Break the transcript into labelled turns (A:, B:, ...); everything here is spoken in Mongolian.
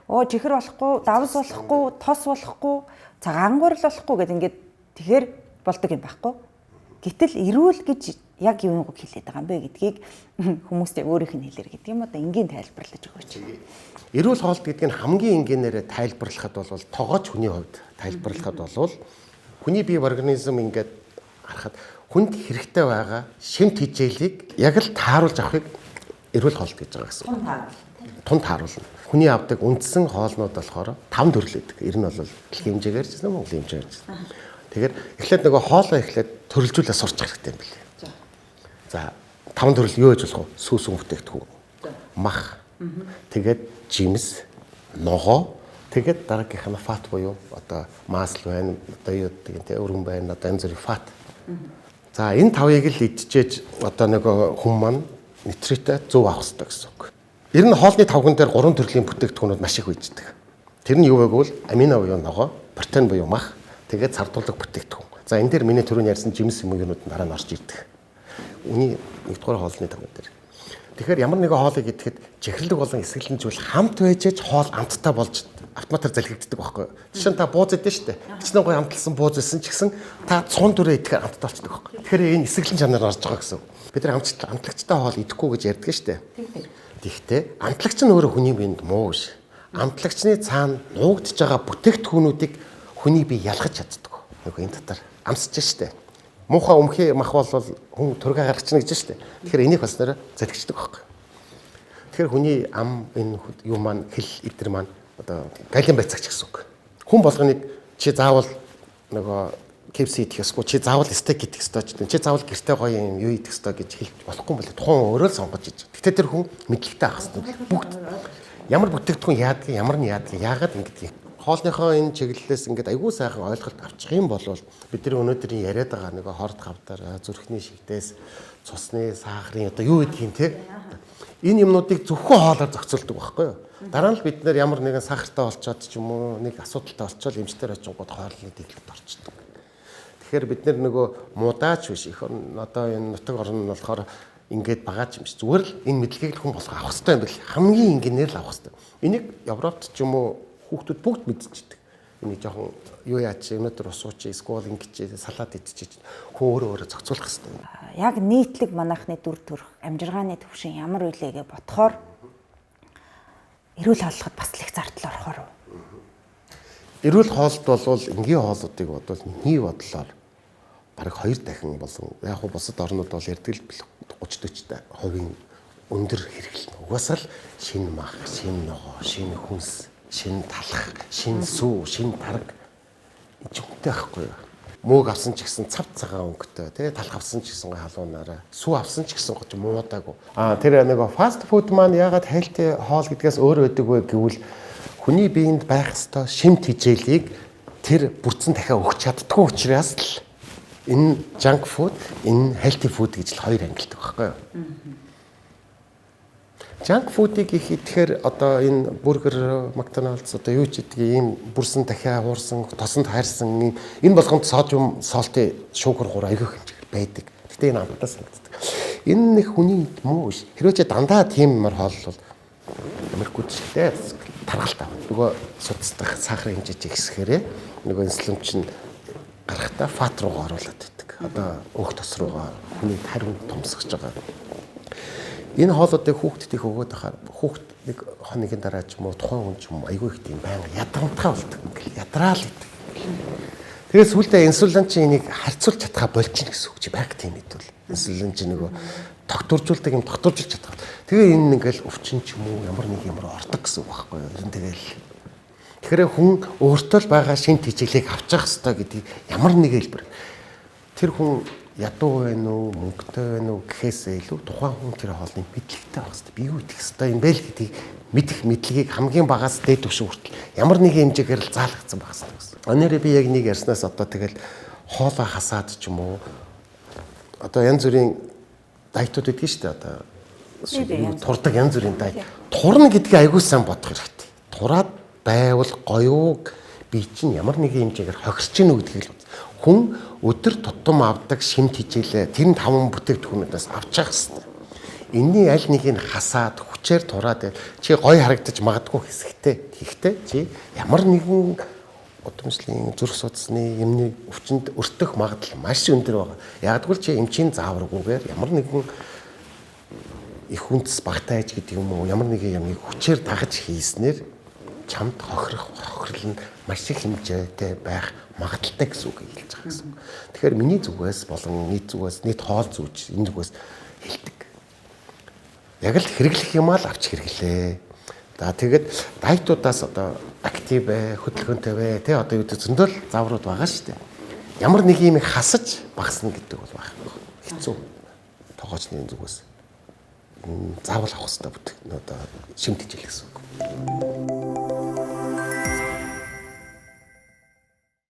A: оо чихэр болохгүй, давс болохгүй, тос болохгүй, цагаангуурл болохгүй гэдэг ингээд тэгэхээр болдог юм байхгүй. Гэтэл эрүүл гэж яг юу нэг хэлээд байгаа юм бэ гэдгийг хүмүүстэй өөрийнх нь хэлээр гэдэг юм одоо энгийн тайлбарлаж өгөөч.
B: Эрүүл хоолт гэдэг нь хамгийн энгийнээр тайлбарлахад бол тогооч хүний хувьд тайлбарлахад бол хүний бие организм ингээд харахад хүнд хэрэгтэй байгаа шимт хичээлийг яг л тааруулж авахыг эрүүл хоолт гэж байгаа гэсэн. Тун тааруулна. Хүний авдаг үндсэн хоолнууд болохоор 5 төрөл байдаг. Ер нь бол дэлхийн хэмжээгээр ч юм уу, Монголын хэмжээгээр ч. Тэгэхээр эхлээд нөгөө хоолоо эхлээд төрөлжүүлээ сурч хэрэгтэй юм билээ. За 5 төрөл юу гэж болох вэ? Сүүсүн бүтээгдэхүүн. Мах. Тэгээд жимс, ногоо, тэгээд дараагийнх нь фат буюу одоо масл байна, одоо юу гэдэг нь өргөн байна, одоо янз бүрийн фат. За энэ тавыг л идчихэж одоо нөгөө хүн маань нутритаа зөв авах хэрэгтэй гэсэн үг. Ер нь хоолны тавган дээр 3 төрлийн бүтээгдэхүүнүүд маш их үйддэг. Тэр нь юу вэ гэвэл амино буюу ногоо, протеин буюу мах, тэгээд цардуулаг бүтээгдэхүүн. За энэ дээр миний түрүүн ярьсан жимс юм юунууд дараа нь орж ирдэг. Үний нэгдүгээр хоолны тавган дээр. Тэгэхээр ямар нэгэн хоолыг идэхэд чихэрлэг болон эсгэлэнжүүл хамт байжээж хоол амттай болж автоматар залгигддаг байхгүй. Жишээ нь та бууз идэж штэ. Хичнээн гоё амтлсан бууз исэн ч гэсэн та цун дүрээ идэхээр амттай болчихдог байхгүй. Тэгэхээр энэ эсгэлэн чанар орж байгаа гэсэн. Бид нар амтлагчтай хоол идэхгүй гэж ярьдаг штэ. Тэгэхдээ амтлагч нь өөрөө хүний биед муу биш. Амтлагчны цаана нуугдж байгаа бүтээгдэхүүнүүдийг хүний бие ялгаж чаддаг. Нөгөө энэ татар амсч штэ. Муухай өмхий мах бол хүн төргөө гаргachна гэж штэ. Тэгэхээр энийг болсноор залгичдаг байхгүй. Тэгэхээр хүний ам энэ юу маань хэл эдэр маань одоо галин байцаагч гэсэн үг. Хүн болгоныг чи заавал нөгөө KFC идэх ёсгүй, чи заавал стейк идэх ёстой ч, чи заавал гэртээ гоё юм юу идэх ёстой гэж хэлж болохгүй юм байна. Тухайн өөрөө л сонгож иж. Гэтэ тэр хүн мэдлэгтэй авах хэрэгтэй. Бүгд ямар бүтээгдэхүүн яадаг, ямар нь яадаг, яагаад ингэдэг. Хоолныхоо энэ чиглэлээс ингээд айгүй сайхан ойлголт авчих юм бол бидний өнөөдрийн яриад байгаа нэг хорт хавдар, зүрхний шигтээс, цусны, сахарын одоо юу гэдгийг те. Энэ юмнуудыг зөвхөн хоолоор зохицуулдаг байхгүй юу? Дараа нь бид нэр ямар нэгэн сахартай болчоод ч юм уу нэг асуудалтай болчоод эмчтэр очингууд хоолны дэглэлд орчдөг. Тэгэхээр бид нар нөгөө муудаач биш их одоо энэ нутаг орн нь болохоор ингээд багаач юм шиг зүгээр л энэ мэдлэгийг хүн болгоо авах хэрэгтэй юм бэл хамгийн энгийнээр л авах хэрэгтэй. Энийг Европт ч юм уу хүүхдүүд бүгд мэдчихдэг. Энийг жоохон юу яач өнөөдөр ус ууч эсвэл ингэж салаад идчихэж хүн өөрөө зохицуулах хэрэгтэй.
A: Яг нийтлэг манайхны дүр төрх амжиргааны төвшин ямар үйлээгээ бодохоор эрүүл хооллоход бас л их зардал орохоор.
B: Эрүүл хоолт бол энгийн хоолуудыг бодвол миний бодлоор бараг 2 дахин болон яг хуу бусад орнууд бол ярдгэл 30-40% өндөр хэрэглэнэ. Угаасаа л шинэ мах, шинэ ногоо, шинэ хүнс, шинэ талах, шинэ сүү, шинэ тараг жигтэй байхгүй юу? Мөөг авсан ч гэсэн цав цагаан өнгөтэй, тэгээ талх авсан ч гэсэн халуунаараа, сүү авсан ч гэсэн гоч муудаагүй. Тэр нэг фаст фуд маань ягаад healthy хоол гэдгээс өөр байдаг вэ гэвэл хүний биед байх ёстой шимт хичээлийг тэр бүрдсэн дахиад өгч чаддгүй учраас л энэ junk food, энэ healthy food гэж л хоёр ангилдаг байхгүй юу? Junk food-ыг их идэхээр одоо энэ бургер, McDonald's одоо юу ч гэдгийг ийм бүрсэн дахиад хуурсан, тосонд хайрсан энэ болгонд содиум, солты, шугар гур аягүй хэмжээгээр байдаг. Гэтэ энэ амттай санагддаг. Энэ нэг хүний муу биш. Хэрвээ ч дандаа тийм юмар хооллол Америкууд ч гэдэг таргалт авна. Нөгөө судасдах сахарын хэмжээ ихсэхээрээ нөгөө инсулин чинь гарахтаа фат руугаа оруулаад байдаг. Одоо өөх тос руугаа хүний тарвин томсгож байгаа. Энэ хоолуудыг хүүхдэд их өгөөд байхаар хүүхд нэг хоногийн дараа ч юм уу тухайн хүн ч юм уу айгүй их тийм байнга ядамтгай болдог юм гэл ядраал идэг. Тэгээд сүүлдээ инсулин чинь энийг харьцуулж чадхаа болчихно гэсэн үг чи баг тийм хэдвэл инсулин чинь нөгөө докторжуулдаг юм докторжуулж чадхаа. Тэгээ энэ ингээл өвчин ч юм уу ямар нэг юмроо ордог гэсэн үг байхгүй юу? Тэгэл тэгэхээр хүн өөртөө л байгаа шинэ хичээлийг авч явах хэрэгтэй гэдгийг ямар нэг хэлбэр тэр хүн ядуу байна уу, мөнгөтэй байна уу гэхээсээ илүү тухайн хүн тэр хоолны мэдлэгтэй байх хэрэгтэй. Би юу идэх хэрэгтэй юм бэ л гэдгийг мэдэх мэдлэгийг хамгийн багаас дээд түвшин хүртэл ямар нэгэн хэмжээгээр л заалгацсан байх хэрэгтэй гэсэн. Өнөөдөр би яг нэг ярьснаас одоо тэгэл хоолоо хасаад ч юм уу одоо янз бүрийн дайтууд идэх шүү дээ одоо турдаг янз бүрийн дайт. Турна гэдгийг аягүй сайн бодох хэрэгтэй. Тураад байвал гоёуг би чинь ямар нэгэн хэмжээгээр хохирч гинүү гэдгийг л хүн өдөр тутам авдаг шимт хичээлээ тэр 5 бүтээгдэхүүнүүдээс авч явах хэрэгтэй. энэний аль нэгийг хасаад хүчээр тураад чи гоё харагдаж магадгүй хэсэгтэй. Гэхдээ чи ямар нэгэн удамшлын зүрх судасны юмны өвчнөд өртөх магадлал маш өндөр байгаа. Ягдгүйл чи эмчийн зааваргүйгээр ямар нэгэн их үндэс багтааж гэдэг юм уу ямар нэгэн ямыг хүчээр дагаж хийснээр чамд хохирол нь маш их хэмжээтэй байх магадaltaй гэсэн үг хэлж байгаа гэсэн. Тэгэхээр миний зүгээс болон нийт зүгээс нийт хоол зүйч энэ зүгээс хэлдэг. Яг л хэрэглэх юмаа л авч хэрэглээ. За тэгээд дайтуудаас одоо актив бай, хөдөлгөөнтэй бай, тэ одоо юу гэдэг зөндөл зааврууд байгаа шүү дээ. Ямар нэг юм хасаж багасна гэдэг бол байхгүй. Хэцүү. Тогоочны зүгээс заавал авах хэрэгтэй бүтэц одоо шимтэж хэл гэсэн үг.